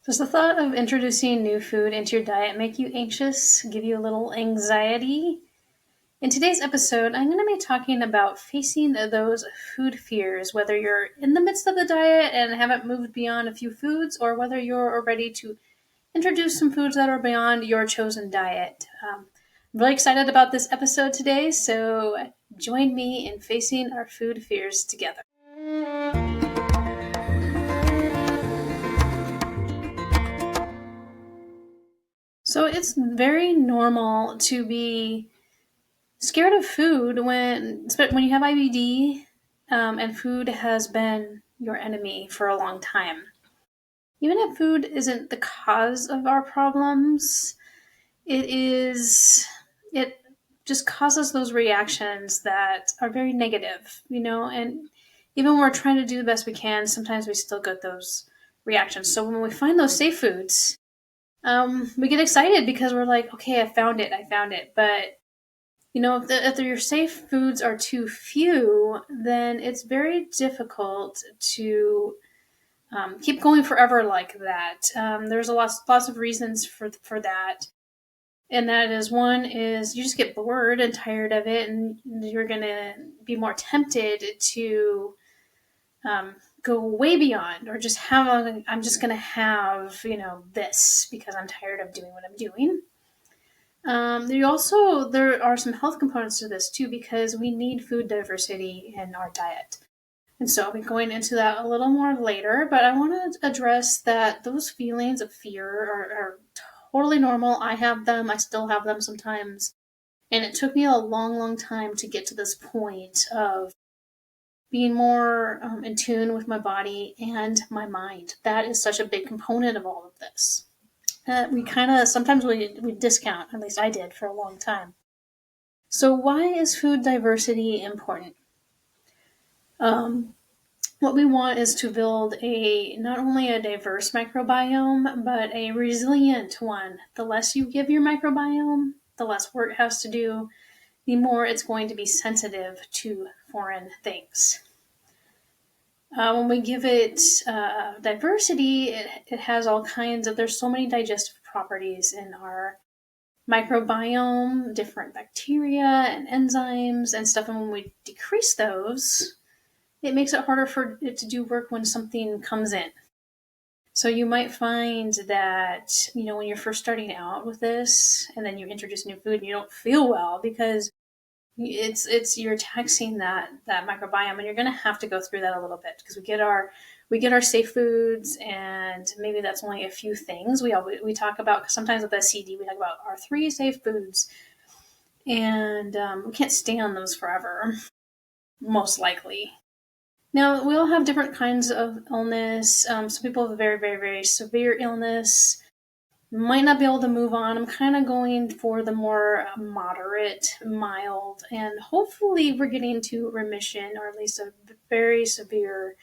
Does the thought of introducing new food into your diet make you anxious, give you a little anxiety? In today's episode, I'm going to be talking about facing those food fears, whether you're in the midst of the diet and haven't moved beyond a few foods, or whether you're ready to introduce some foods that are beyond your chosen diet. I'm really excited about this episode today, so join me in facing our food fears together. So it's very normal to be scared of food when you have IBD, and food has been your enemy for a long time. Even if food isn't the cause of our problems, it just causes those reactions that are very negative, and even when we're trying to do the best we can, sometimes we still get those reactions. So when we find those safe foods, we get excited because we're like, okay, I found it. But if your safe foods are too few, then it's very difficult to keep going forever like that. There's lots of reasons for that, and that is, one is you just get bored and tired of it, and you're gonna be more tempted to go way beyond, or just I'm just gonna have this because I'm tired of doing what I'm doing. There are some health components to this too, because we need food diversity in our diet. And so I'll be going into that a little more later, but I want to address that those feelings of fear are totally normal. I have them. I still have them sometimes. And it took me a long, long time to get to this point of being more in tune with my body and my mind. That is such a big component of all of this. We kind of sometimes we discount, at least I did for a long time. So why is food diversity important? What we want is to build not only a diverse microbiome, but a resilient one. The less you give your microbiome, the less work it has to do, the more it's going to be sensitive to foreign things. When we give it diversity, it has all kinds of, there's so many digestive properties in our microbiome, different bacteria and enzymes and stuff. And when we decrease those, it makes it harder for it to do work when something comes in. So you might find that, when you're first starting out with this and then you introduce new food and you don't feel well because you're taxing that microbiome, and you're going to have to go through that a little bit, because we get our safe foods, and maybe that's only a few things. We talk about, sometimes with SCD we talk about our 3 safe foods, and we can't stay on those forever, most likely. Now, we all have different kinds of illness. Some people have a very, very, very severe illness, might not be able to move on. I'm kind of going for the more moderate, mild, and hopefully we're getting to remission, or at least a very severe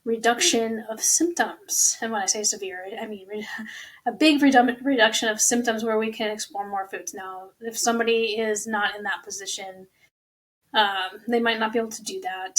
reduction of symptoms. And when I say severe, I mean a big reduction of symptoms where we can explore more foods. Now, if somebody is not in that position, they might not be able to do that.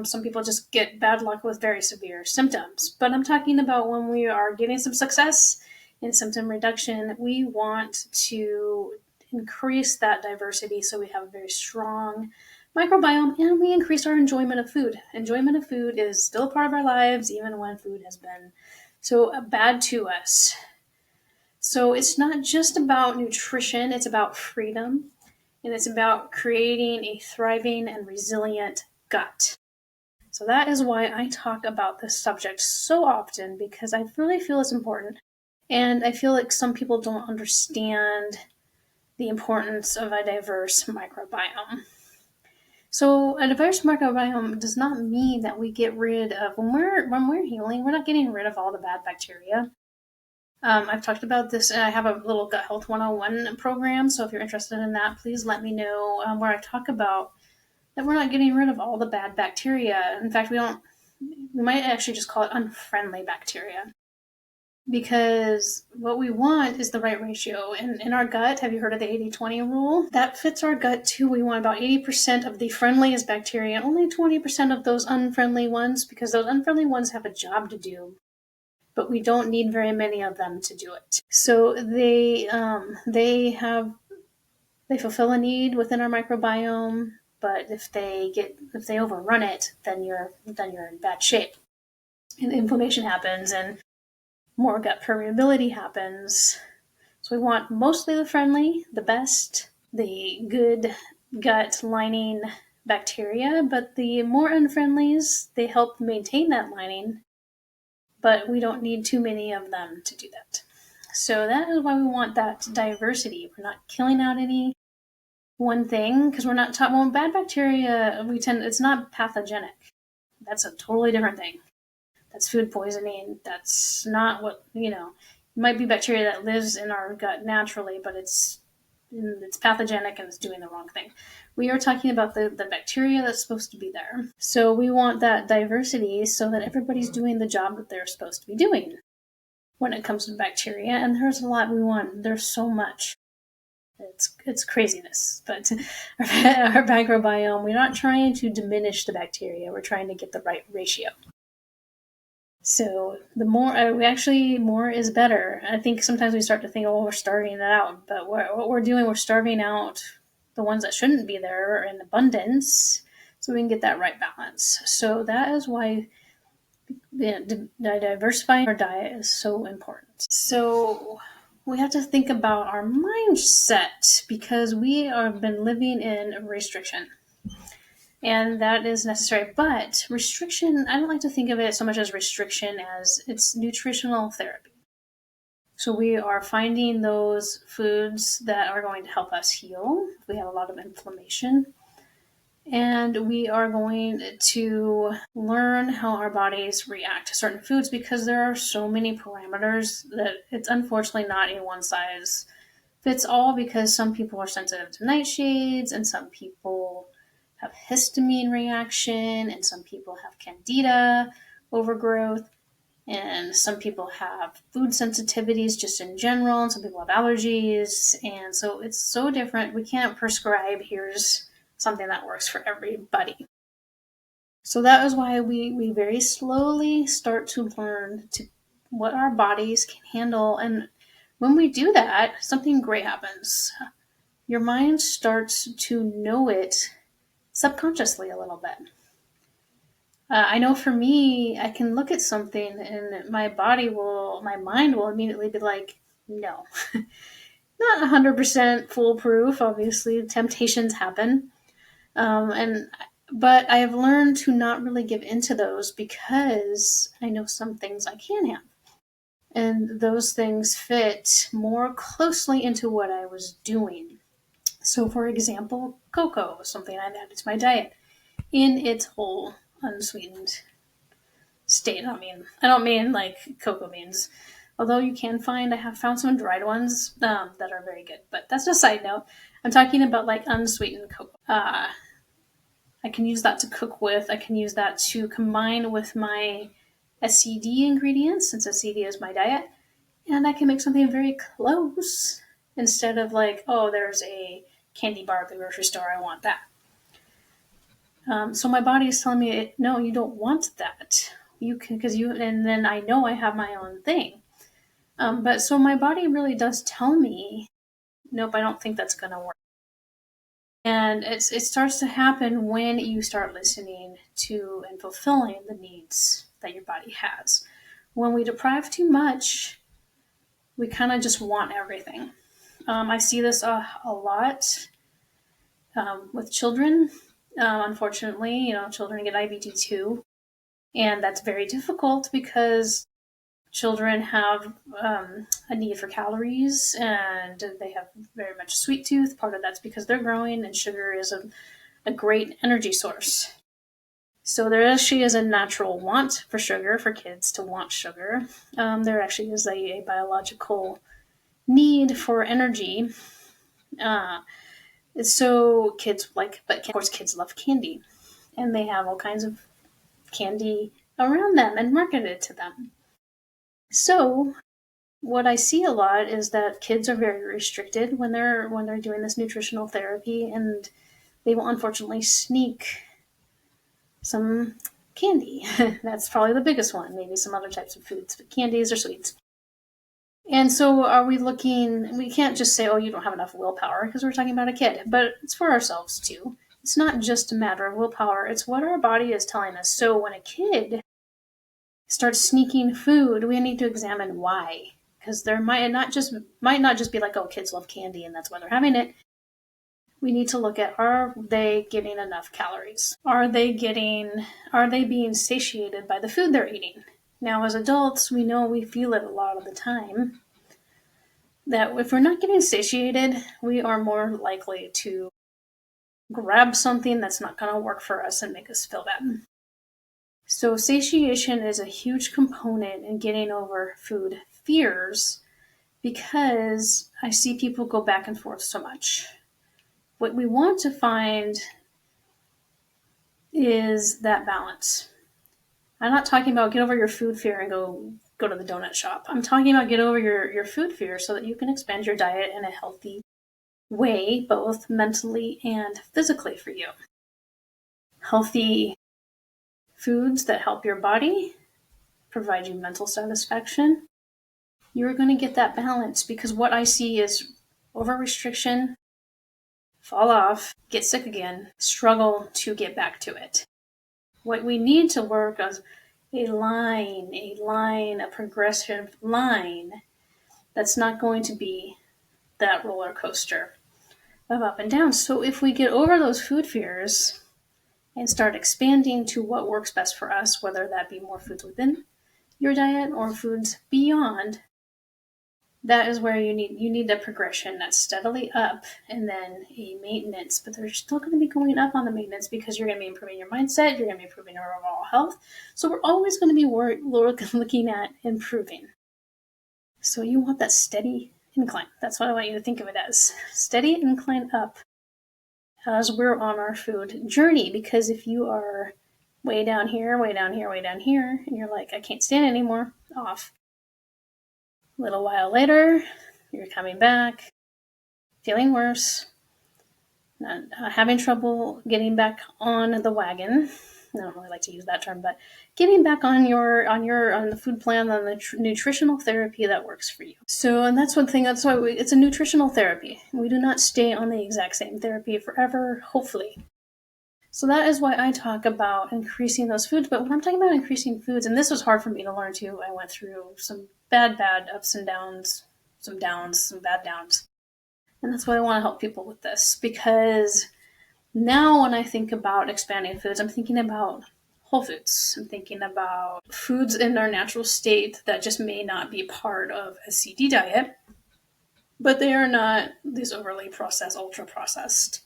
Some people just get bad luck with very severe symptoms. But I'm talking about when we are getting some success in symptom reduction, we want to increase that diversity so we have a very strong microbiome, and we increase our enjoyment of food. Enjoyment of food is still a part of our lives, even when food has been so bad to us. So it's not just about nutrition, it's about freedom. And it's about creating a thriving and resilient gut. So that is why I talk about this subject so often, because I really feel it's important. And I feel like some people don't understand the importance of a diverse microbiome. So a diverse microbiome does not mean that we get rid of, when we're healing, we're not getting rid of all the bad bacteria. I've talked about this. I have a little Gut Health 101 program, so if you're interested in that, please let me know, where I talk about that we're not getting rid of all the bad bacteria. In fact, we might actually just call it unfriendly bacteria, because what we want is the right ratio. And in our gut, have you heard of the 80-20 rule? That fits our gut too. We want about 80% of the friendliest bacteria and only 20% of those unfriendly ones, because those unfriendly ones have a job to do. but we don't need very many of them to do it. So they fulfill a need within our microbiome, but if they overrun it, then you're in bad shape, and inflammation happens, and more gut permeability happens. So we want mostly the friendly, the best, the good gut lining bacteria, but the more unfriendlies, they help maintain that lining, but we don't need too many of them to do that. So that is why we want that diversity. We're not killing out any one thing, because we're not taught, well, bad bacteria, it's not pathogenic. That's a totally different thing. That's food poisoning. That's not what, it might be bacteria that lives in our gut naturally, but it's pathogenic and it's doing the wrong thing. We are talking about the bacteria that's supposed to be there. So we want that diversity so that everybody's doing the job that they're supposed to be doing when it comes to bacteria. And there's a lot we want. There's so much. It's craziness. But our microbiome, we're not trying to diminish the bacteria. We're trying to get the right ratio. So the more, more is better. I think sometimes we start to think, oh, we're starving it out. But what we're doing, we're starving out the ones that shouldn't be there in abundance, so we can get that right balance. So that is why diversifying our diet is so important. So we have to think about our mindset, because we have been living in restriction. And that is necessary. But restriction, I don't like to think of it so much as restriction as it's nutritional therapy. So we are finding those foods that are going to help us heal if we have a lot of inflammation. And we are going to learn how our bodies react to certain foods, because there are so many parameters that it's unfortunately not a one size fits all, because some people are sensitive to nightshades, and some people have histamine reaction, and some people have candida overgrowth, and some people have food sensitivities just in general, and some people have allergies, and so it's so different. We can't prescribe, here's something that works for everybody. So that is why we very slowly start to learn what our bodies can handle, and when we do that, something great happens. Your mind starts to know it subconsciously a little bit. I know for me, I can look at something and my mind will immediately be like, no. Not 100% foolproof, obviously. Temptations happen. But I have learned to not really give into those, because I know some things I can have. And those things fit more closely into what I was doing. So, for example, cocoa was something I've added to my diet in its whole unsweetened state. I don't mean like cocoa beans. Although I have found some dried ones that are very good. But that's a side note. I'm talking about like unsweetened cocoa. I can use that to cook with. I can use that to combine with my SCD ingredients, since SCD is my diet. And I can make something very close, instead of like, oh, there's a candy bar at the grocery store, I want that. So my body is telling me, no, you don't want that. You can, and then I know I have my own thing. But so my body really does tell me, nope, I don't think that's going to work. And it starts to happen when you start listening to and fulfilling the needs that your body has. When we deprive too much, we kind of just want everything. I see this a lot with children. Unfortunately, children get IBD too. And that's very difficult, because children have a need for calories, and they have very much a sweet tooth. Part of that's because they're growing, and sugar is a great energy source. So there actually is a natural want for sugar, for kids to want sugar. There actually is a biological need for energy. So kids but of course kids love candy, and they have all kinds of candy around them and marketed to them. So what I see a lot is that kids are very restricted when they're doing this nutritional therapy, and they will unfortunately sneak some candy. That's probably the biggest one. Maybe some other types of foods, but candies or sweets. And so are we looking, we can't just say, oh, you don't have enough willpower because we're talking about a kid, but it's for ourselves too. It's not just a matter of willpower, it's what our body is telling us. So when a kid starts sneaking food, we need to examine why. Because there might not just be like, oh, kids love candy and that's why they're having it. We need to look at, are they getting enough calories? Are they being satiated by the food they're eating? Now, as adults, we know we feel it a lot of the time that if we're not getting satiated, we are more likely to grab something that's not going to work for us and make us feel bad. So satiation is a huge component in getting over food fears because I see people go back and forth so much. What we want to find is that balance. I'm not talking about get over your food fear and go to the donut shop. I'm talking about get over your food fear so that you can expand your diet in a healthy way, both mentally and physically for you. Healthy foods that help your body, provide you mental satisfaction. You're going to get that balance because what I see is over restriction, fall off, get sick again, struggle to get back to it. What we need to work on is a progressive line that's not going to be that roller coaster of up and down. So if we get over those food fears and start expanding to what works best for us, whether that be more foods within your diet or foods beyond, that is where you need the progression that's steadily up and then a maintenance, but they're still going to be going up on the maintenance because you're going to be improving your mindset, you're going to be improving your overall health. So we're always going to be looking at improving. So you want that steady incline. That's what I want you to think of it as. Steady incline up as we're on our food journey, because if you are way down here, way down here, way down here, and you're like, I can't stand it anymore, off. A little while later, you're coming back, feeling worse, having trouble getting back on the wagon. I don't really like to use that term, but getting back on the food plan, on the nutritional therapy that works for you. So, and that's one thing. That's why it's a nutritional therapy. We do not stay on the exact same therapy forever, hopefully. So that is why I talk about increasing those foods. But when I'm talking about increasing foods, and this was hard for me to learn too, I went through some bad ups and downs, some bad downs. And that's why I want to help people with this, because now when I think about expanding foods, I'm thinking about whole foods. I'm thinking about foods in their natural state that just may not be part of a CD diet, but they are not these overly processed, ultra processed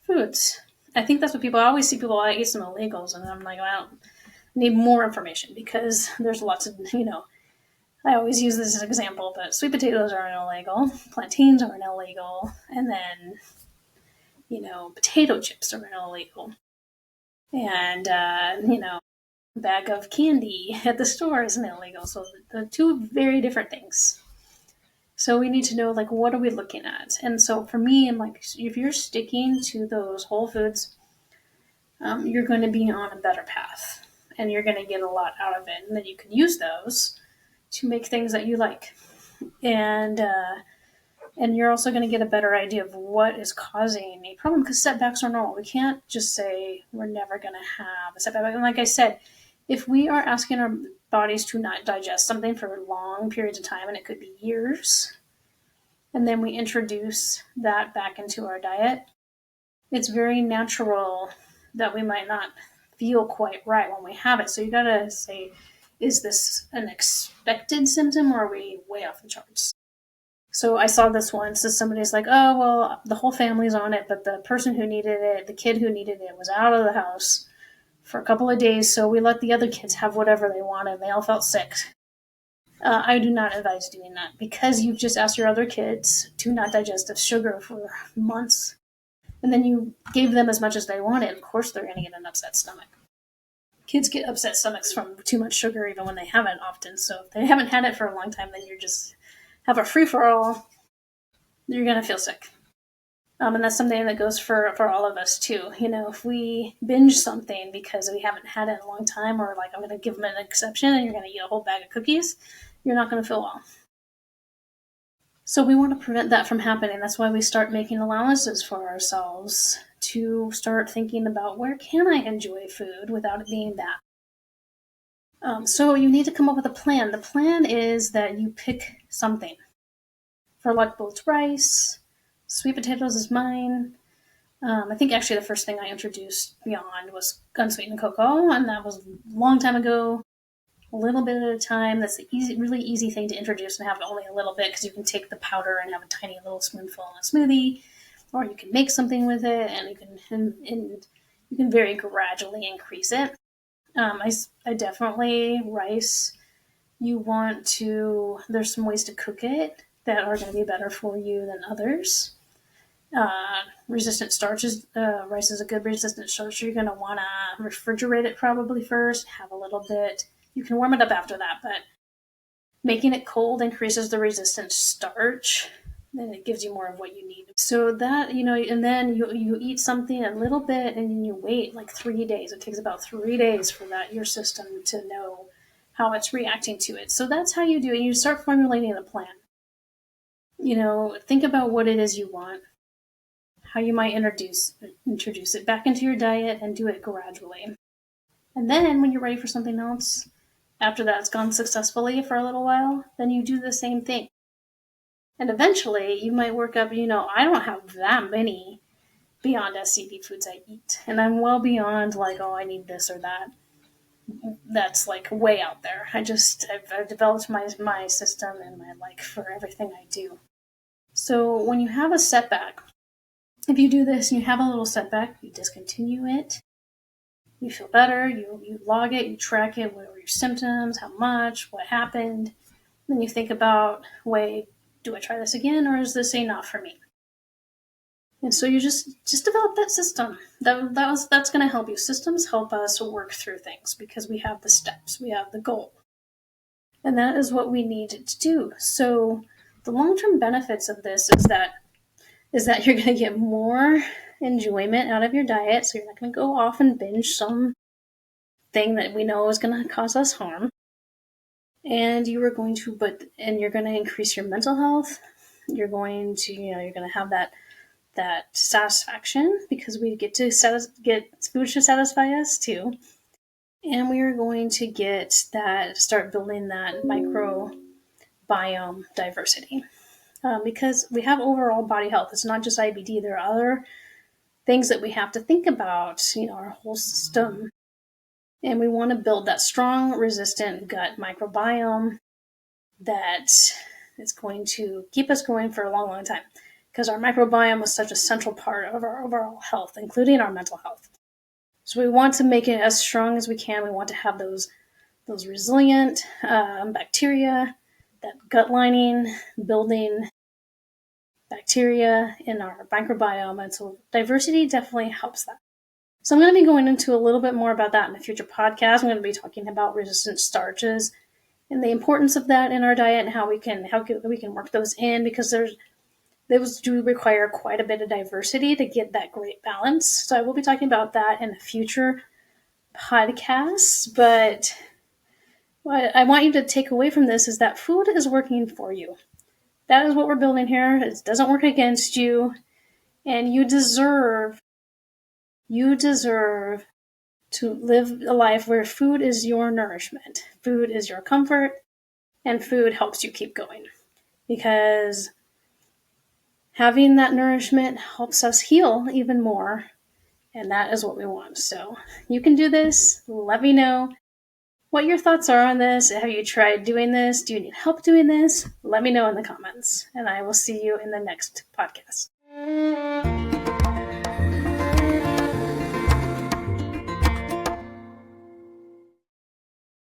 foods. I think that's what I always see people, I eat some illegals, and I'm like, well, I need more information because there's lots of, I always use this as an example, but sweet potatoes are illegal, plantains are illegal, and then, potato chips are illegal. And, a bag of candy at the store isn't illegal. So the two very different things. So we need to know, what are we looking at? And so for me, I'm like, if you're sticking to those whole foods, you're going to be on a better path. And you're going to get a lot out of it. And then you can use those to make things that you like. And you're also going to get a better idea of what is causing a problem, because setbacks are normal. We can't just say we're never going to have a setback. And like I said, if we are asking our bodies to not digest something for long periods of time, and it could be years, and then we introduce that back into our diet, it's very natural that we might not feel quite right when we have it. So you got to say, is this an expected symptom, or are we way off the charts? So I saw this once, as somebody's like, oh, well, the whole family's on it, but the person who needed it, the kid who needed it, was out of the house for a couple of days, so we let the other kids have whatever they wanted. They all felt sick. I do not advise doing that, because you've just asked your other kids to not digest sugar for months, and then you gave them as much as they wanted. Of course they're going to get an upset stomach. Kids get upset stomachs from too much sugar even when they haven't often, so if they haven't had it for a long time, then you're just have a free-for-all, you're going to feel sick. And that's something that goes for all of us too. If we binge something because we haven't had it in a long time, or like I'm going to give them an exception and you're going to eat a whole bag of cookies, you're not going to feel well. So we want to prevent that from happening. That's why we start making allowances for ourselves to start thinking about where can I enjoy food without it being bad. So you need to come up with a plan. The plan is that you pick something. For like both rice, sweet potatoes is mine. I think actually the first thing I introduced beyond was unsweetened cocoa, and that was a long time ago. A little bit at a time. That's the really easy thing to introduce and have only a little bit, because you can take the powder and have a tiny little spoonful in a smoothie, or you can make something with it, and you can very gradually increase it. I definitely rice. There's some ways to cook it that are going to be better for you than others. Resistant starches, rice is a good resistant starch. You're going to want to refrigerate it probably first, have a little bit. You can warm it up after that, but making it cold increases the resistant starch, and it gives you more of what you need. So that, and then you eat something a little bit, and then you wait like 3 days. It takes about 3 days for your system to know how it's reacting to it. So that's how you do it. You start formulating a plan. Think about what it is you want, how you might introduce it back into your diet, and do it gradually. And then when you're ready for something else, after that's gone successfully for a little while, then you do the same thing. And eventually you might work up, I don't have that many beyond SCD foods I eat. And I'm well beyond like, I need this or that. That's like way out there. I've developed my system and my for everything I do. So when you have a setback, if you do this and you have a little setback, you discontinue it. You feel better, you log it, you track it, what were your symptoms, how much, what happened. Then you think about, wait, do I try this again, or is this enough for me? And so you just develop that system. That's going to help you. Systems help us work through things because we have the steps, we have the goal. And that is what we need to do. So the long-term benefits of this is that you're going to get more enjoyment out of your diet. So you're not going to go off and binge some thing that we know is going to cause us harm. And you're going to increase your mental health. You're going to have that satisfaction, because we get to get food to satisfy us too. And we are going to start building that microbiome diversity. Because we have overall body health. It's not just IBD. There are other things that we have to think about, our whole system. And we want to build that strong, resistant gut microbiome that is going to keep us going for a long, long time. Because our microbiome is such a central part of our overall health, including our mental health. So we want to make it as strong as we can. We want to have those resilient bacteria, that gut lining, building bacteria in our microbiome. And so diversity definitely helps that. So I'm going to be going into a little bit more about that in a future podcast. I'm going to be talking about resistant starches and the importance of that in our diet, and how we can work those in, because those do require quite a bit of diversity to get that great balance. So I will be talking about that in a future podcast. But what I want you to take away from this is that food is working for you. That is what we're building here. It doesn't work against you. And you deserve to live a life where food is your nourishment. Food is your comfort, and food helps you keep going. Because having that nourishment helps us heal even more, and that is what we want. So you can do this. Let me know what your thoughts are on this. Have you tried doing this? Do you need help doing this? Let me know in the comments, and I will see you in the next podcast.